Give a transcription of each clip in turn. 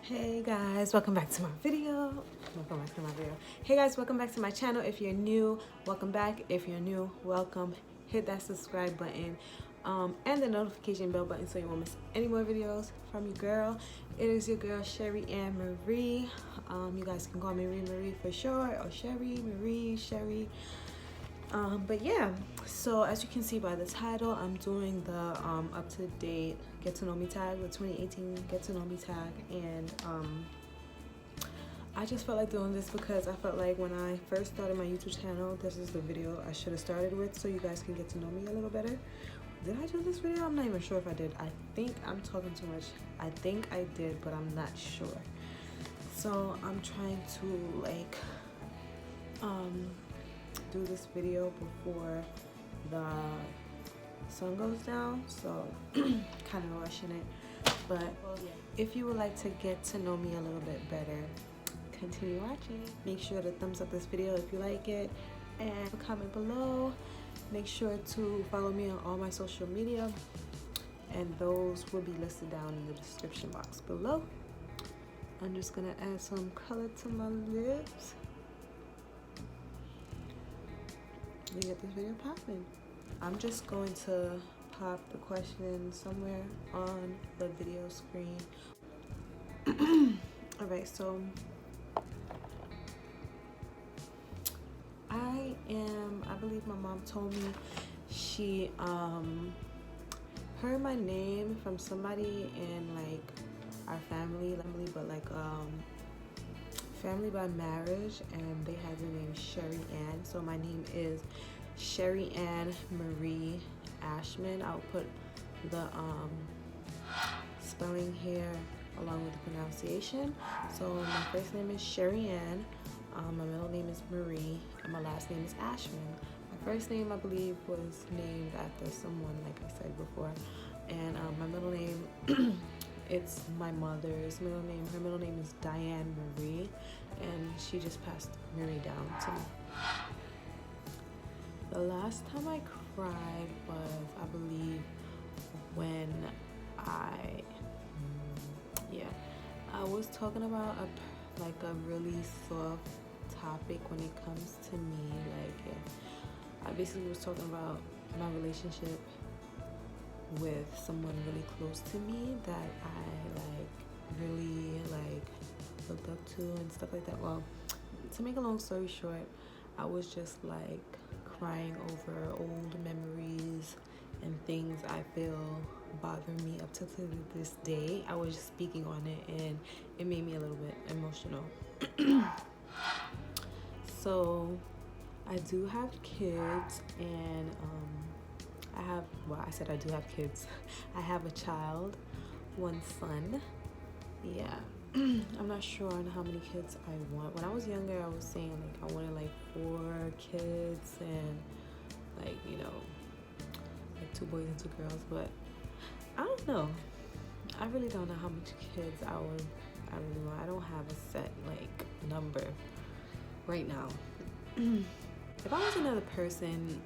Hey guys, welcome back to my video. Hey guys, welcome back to my channel. If you're new, welcome back. If you're new, welcome. Hit that subscribe button and the notification bell button so you won't miss any more videos from your girl. It is your girl Ri.Marie. You guys can call me Ri.Marie for short, or Sherry, Marie, Sherry. But yeah, so as you can see by the title, I'm doing the up-to-date get to know me tag, the 2018 get to know me tag, and I just felt like doing this because I felt like when I first started my YouTube channel, this is the video I should have started with so you guys can get to know me a little better. Did I do this video? I'm not even sure if I did. I think I'm talking too much. I think I did, but I'm not sure. So I'm trying to like do this video before the sun goes down, so kind of rushing it. But if you would like to get to know me a little bit better, continue watching. Make sure to thumbs up this video if you like it, and comment below. Make sure to follow me on all my social media, and those will be listed down in the description box below. I'm just gonna add some color to my lips. We get this video popping. I'm just going to pop the question somewhere on the video screen. Alright, so I believe my mom told me she heard my name from somebody in like our family, but like family by marriage, and they had the name Sherry Ann. So my name is Sherry Ann Marie Ashman. I'll put the spelling here along with the pronunciation. So my first name is Sherry Ann, my middle name is Marie, and my last name is Ashman. My first name, I believe, was named after someone, like I said before, and my middle name it's my mother's middle name. Her middle name is Diane Marie, and she just passed Marie down to me. The last time I cried was, I believe, when I was talking about a really soft topic when it comes to me. I basically was talking about my relationship with someone really close to me that I really looked up to and stuff like that. Well, to make a long story short, I was just crying over old memories and things I feel bother me up to this day. I was just speaking on it, and it made me a little bit emotional. So I do have kids, and I said I do have kids. I have a child, one son. Yeah. I'm not sure on how many kids I want. When I was younger, I was saying I wanted 4 kids and 2 boys and 2 girls, but I don't know. I really don't know how much kids I really want. I don't have a set number right now. If I was another person,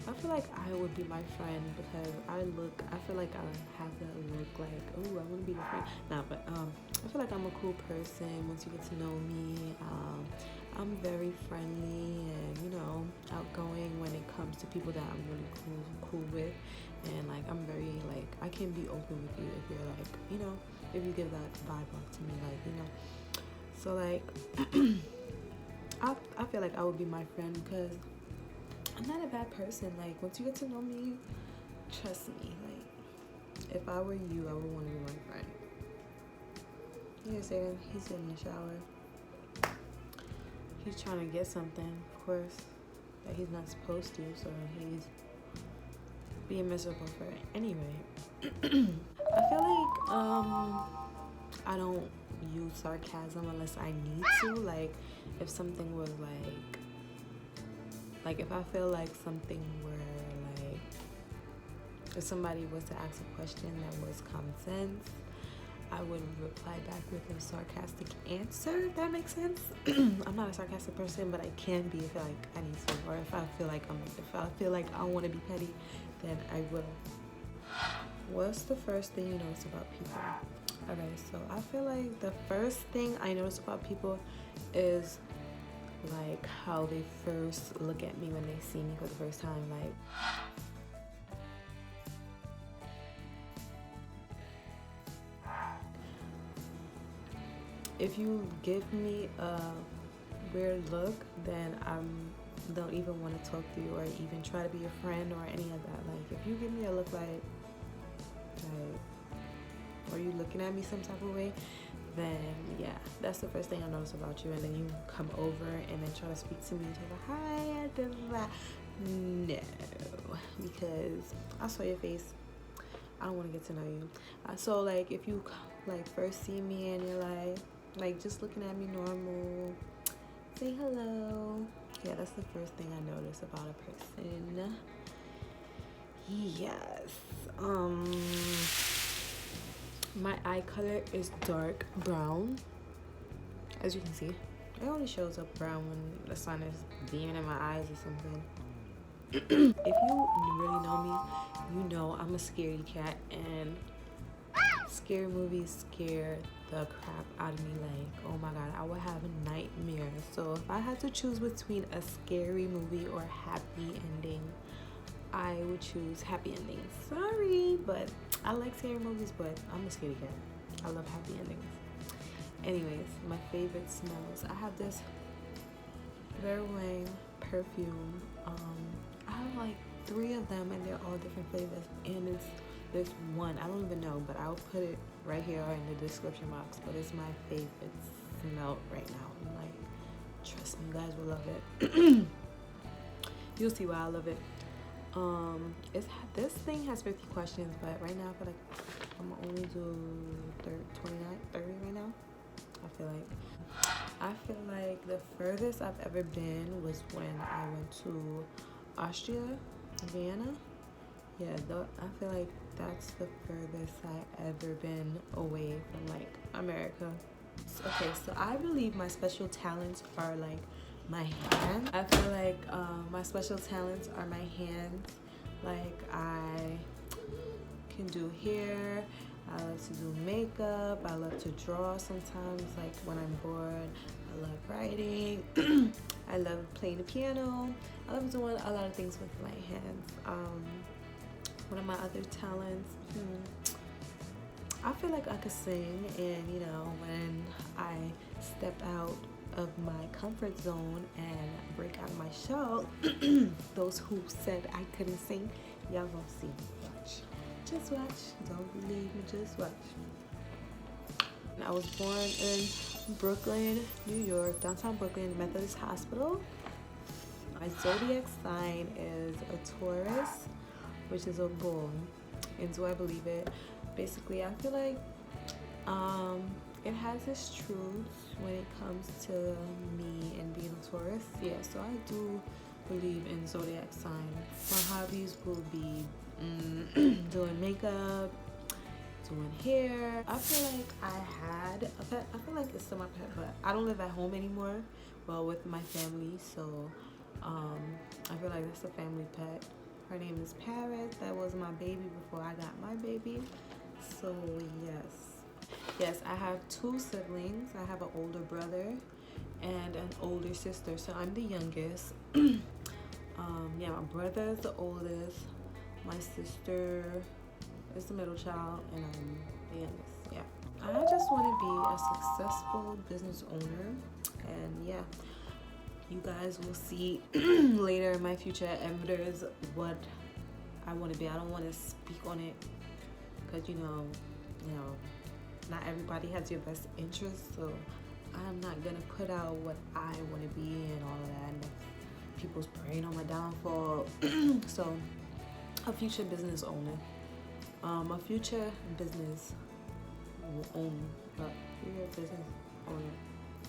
I feel like I would be my friend because I feel like I have that look oh, I want to be your friend. Nah, but I feel like I'm a cool person once you get to know me. I'm very friendly and, outgoing when it comes to people that I'm really cool with. And I'm very I can be open with you if you're if you give that vibe off to me, So I feel like I would be my friend because I'm not a bad person. Once you get to know me, trust me. If I were you, I would want to be my friend. He's in the shower. He's trying to get something, of course, that he's not supposed to, so he's being miserable for it. Anyway, I feel I don't use sarcasm unless I need to. If something was if I feel something where if somebody was to ask a question that was common sense, I would reply back with a sarcastic answer, if that makes sense. I'm not a sarcastic person, but I can be if I need to, or if I feel like I want to be petty, then I will. What's the first thing you notice about people? Okay, so I feel like the first thing I notice about people is like how they first look at me when they see me for the first time. Like, if you give me a weird look, then I don't even want to talk to you or even try to be your friend or any of that. Like, if you give me a look like are you looking at me some type of way, then yeah, that's the first thing I notice about you. And then you come over and then try to speak to me and say, hi, blah, blah, blah. No, because I saw your face. I don't want to get to know you. So like, if you like first see me and you're like just looking at me normal, say hello. Yeah, that's the first thing I notice about a person. Yes. My eye color is dark brown. As you can see, it only shows up brown when the sun is beaming in my eyes or something. If you really know me, you know I'm a scaredy cat, and scary movies scare the crap out of me. Like, oh my god, I would have nightmares. So if I had to choose between a scary movie or a happy ending, I would choose happy endings. Sorry, but I like scary movies, but I'm a scaredy cat. I love happy endings. Anyways, my favorite smells. I have this Very Wang perfume. I have like 3 of them, and they're all different flavors. And there's one I don't even know, but I'll put it right here in the description box. But it's my favorite smell right now. I'm like, trust me, you guys will love it. You'll see why I love it. This thing has 50 questions, but right now I feel like I'm gonna only do 30 right now. I feel like the furthest I've ever been was when I went to Austria, Vienna. Yeah, I feel like that's the furthest I ever been away from like America. Okay, so I believe my special talents are like my hands. I feel like my special talents are my hands. Like, I can do hair, I love to do makeup, I love to draw sometimes, like when I'm bored. I love writing. I love playing the piano. I love doing a lot of things with my hands. One of my other talents, I feel like I could sing, and you know, when I step out of my comfort zone and break out of my shell, those who said I couldn't sing, y'all gonna see. Watch. Just watch. Don't believe me, just watch. I was born in Brooklyn, New York, downtown Brooklyn, Methodist Hospital. My zodiac sign is a Taurus, which is a bull. And do I believe it? Basically, I feel like it has its truth when it comes to me and being a Taurus. Yeah, so I do believe in zodiac signs. My hobbies will be doing makeup, doing hair. I feel like I had a pet. I feel like it's still my pet, but I don't live at home anymore. Well, with my family, so I feel like that's a family pet. Her name is Paris. That was my baby before I got my baby. So yes, I have 2 siblings. I have an older brother and an older sister. So I'm the youngest. Yeah, my brother is the oldest. My sister is the middle child, and I'm the youngest. Yeah, I just want to be a successful business owner, and yeah, you guys will see later in my future endeavors what I want to be. I don't want to speak on it because you know, not everybody has your best interest, so I'm not gonna put out what I want to be and all of that, and people's preying on my downfall. So a future business owner, a future business owner,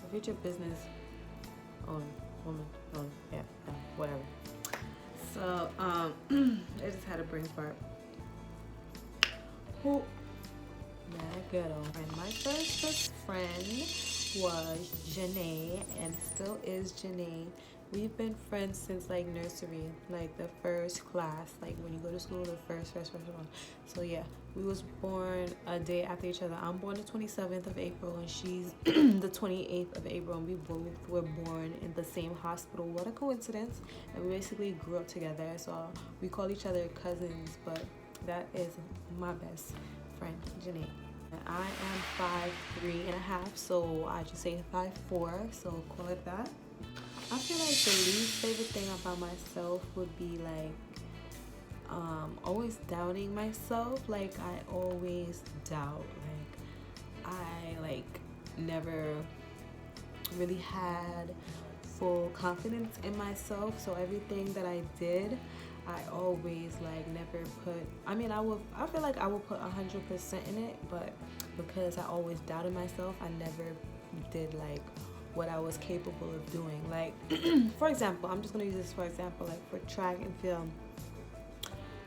a future business owner, woman, yeah, whatever. So I just had a brain fart. Who? That girl. And my first best friend was Janae, and still is Janae. We've been friends since like nursery, like the first class, like when you go to school, the first one. So yeah, we was born a day after each other. I'm born the 27th of April, and she's the 28th of April, and we both were born in the same hospital. What a coincidence! And we basically grew up together, so we call each other cousins. But that is my best friend, Janae. I am 5'3.5", so I just say 5'4", so call it that. I feel like the least favorite thing about myself would be like always doubting myself. Like I always doubt. Like I like never really had full confidence in myself. So everything that I did, I always like never put. I mean, I feel like I would put 100% in it, but because I always doubted myself, I never did like what I was capable of doing. Like, for example, I'm just gonna use this for example. Like for track and field,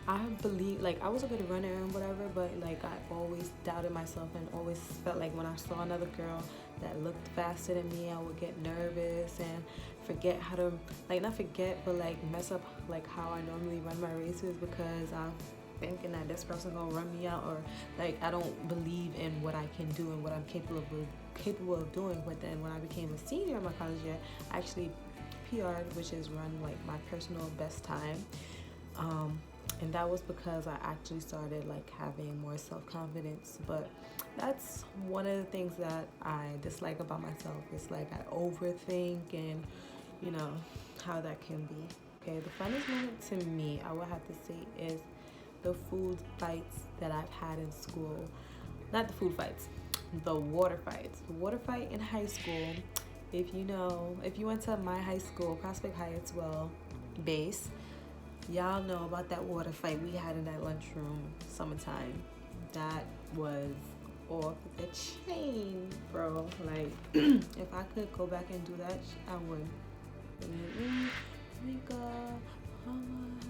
I believe like I was a good runner and whatever, but like I always doubted myself and always felt like when I saw another girl that looked faster than me, I would get nervous and forget how to like not forget but like mess up like how I normally run my races because I'm thinking that this person gonna run me out, or like I don't believe in what I can do and what I'm capable of doing. But then when I became a senior in my college year, I actually PR'd, which is run like my personal best time. And that was because I actually started like having more self-confidence. But that's one of the things that I dislike about myself. It's like I overthink, and you know how that can be. Okay, the funniest moment to me, I would have to say, is the food fights that I've had in school. Not the food fights, the water fights. The water fight in high school. If you went to my high school, Prospect Heights, well, base, y'all know about that water fight we had in that lunchroom summertime. That was off the chain, bro. Like, if I could go back and do that, I would. Mika, Hamas,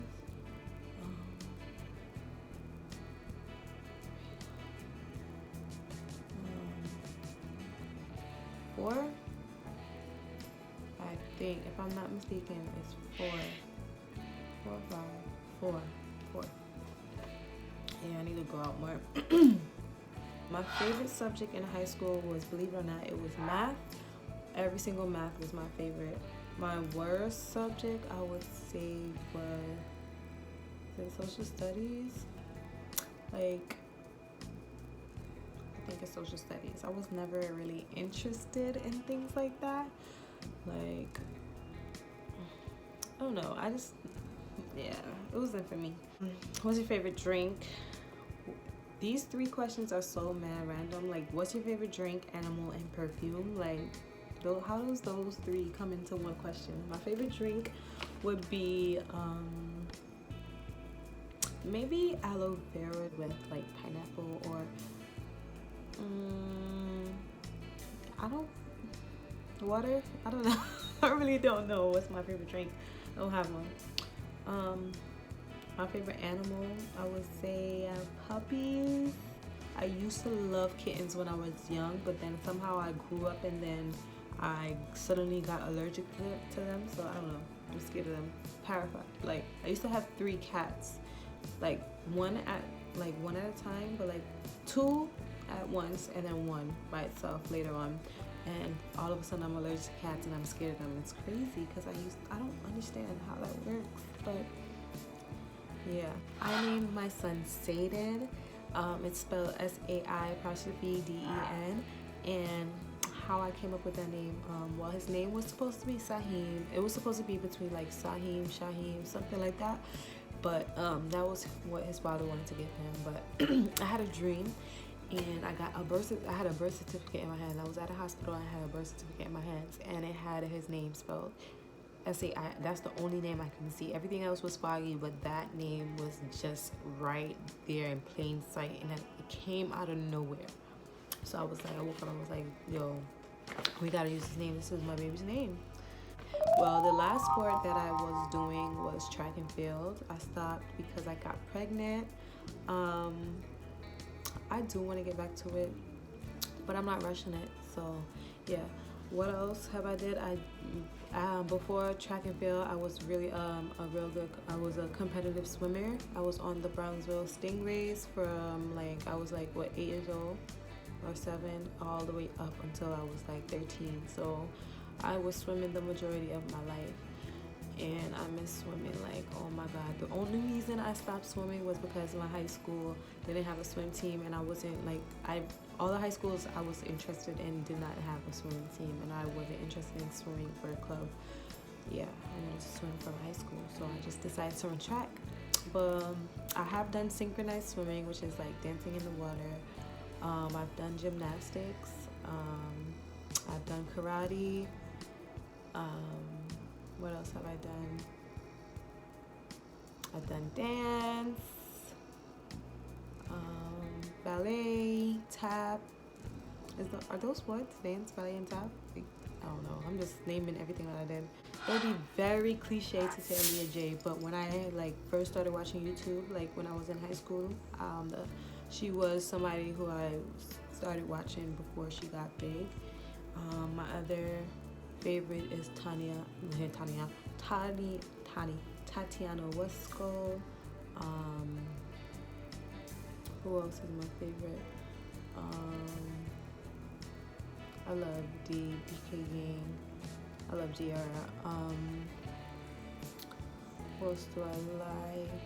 4. I think, if I'm not mistaken, it's 4. 4, 5, 4, 4. Yeah, I need to go out more. My favorite subject in high school was, believe it or not, it was math. Every single math was my favorite. My worst subject, I would say, was social studies. Like, I think it's social studies. I was never really interested in things like that. Like, I don't know. Yeah, it wasn't for me. What's your favorite drink? These 3 questions are so mad random. Like, what's your favorite drink, animal, and perfume? Like, how does those 3 come into one question? My favorite drink would be maybe aloe vera with like pineapple, or water. I don't know. I really don't know what's my favorite drink. I don't have one. My favorite animal, I would say puppies. I used to love kittens when I was young, but then somehow I grew up and then I suddenly got allergic to them. So I don't know. I'm scared of them. Terrified. Like, I used to have 3 cats, like one at a time, but like 2 at once and then 1 by itself later on. And all of a sudden I'm allergic to cats and I'm scared of them. It's crazy because I don't understand how that works, but yeah. I named my son Satan. It's spelled SAI''DEN. And how I came up with that name, well, his name was supposed to be Saheem. It was supposed to be between like Saheem, Shaheem, something like that. But that was what his father wanted to give him. But I had a dream, and I had a birth certificate in my hand. I was at a hospital. I had a birth certificate in my hands, and it had his name spelled SAI. That's the only name I couldn't see. Everything else was foggy, but that name was just right there in plain sight, and it came out of nowhere. So I was like, I woke up, I was like, yo, we gotta use his name. This is my baby's name. Well, the last sport that I was doing was track and field. I stopped because I got pregnant. I do want to get back to it, but I'm not rushing it. So yeah, What else have I did? Before track and field, I was really a real good. I was a competitive swimmer. I was on the Brownsville Stingrays from like I was like what 8 years old or 7, all the way up until I was like 13. So I was swimming the majority of my life, and I miss swimming. Like, oh my god, the only reason I stopped swimming was because my high school didn't have a swim team, and I wasn't like I all the high schools I was interested in did not have a swimming team, and I wasn't interested in swimming for a club. Yeah, I wanted to swim from high school, so I just decided to run track. But I have done synchronized swimming, which is like dancing in the water. I've done gymnastics. I've done karate. Um, what else have I done? I've done dance, ballet, tap. Are those sports? Dance, ballet, and tap? I don't know. I'm just naming everything that I did. It would be very cliche to say Aaliyah J, but when I like first started watching YouTube, like when I was in high school, she was somebody who I started watching before she got big. My other favorite is Tatiana Wesco. Who else is my favorite? I love DK Gang. I love Giara. Who else do I like?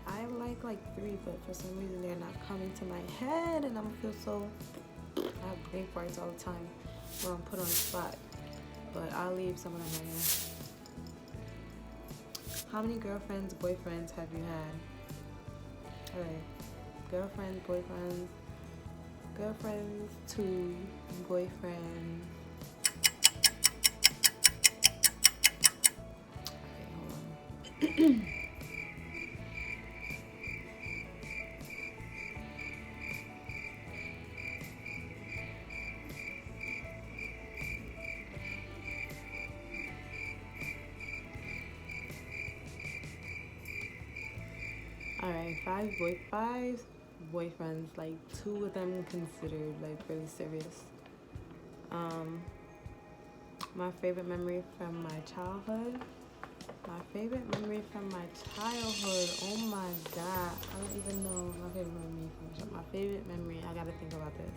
I like 3, but for some reason they're not coming to my head, and I'm feel so. I have brain farts all the time where I'm put on the spot. But I'll leave some of them right here. How many girlfriends, boyfriends have you had? Alright. Girlfriends, boyfriends. Girlfriends, 2. Boyfriend. Okay, hold on. Alright, 5 boyfriends, like 2 of them considered like really serious. My favorite memory from my childhood. My favorite memory from my childhood. Oh my god, I don't even know my favorite memory from my favorite memory. I gotta think about this.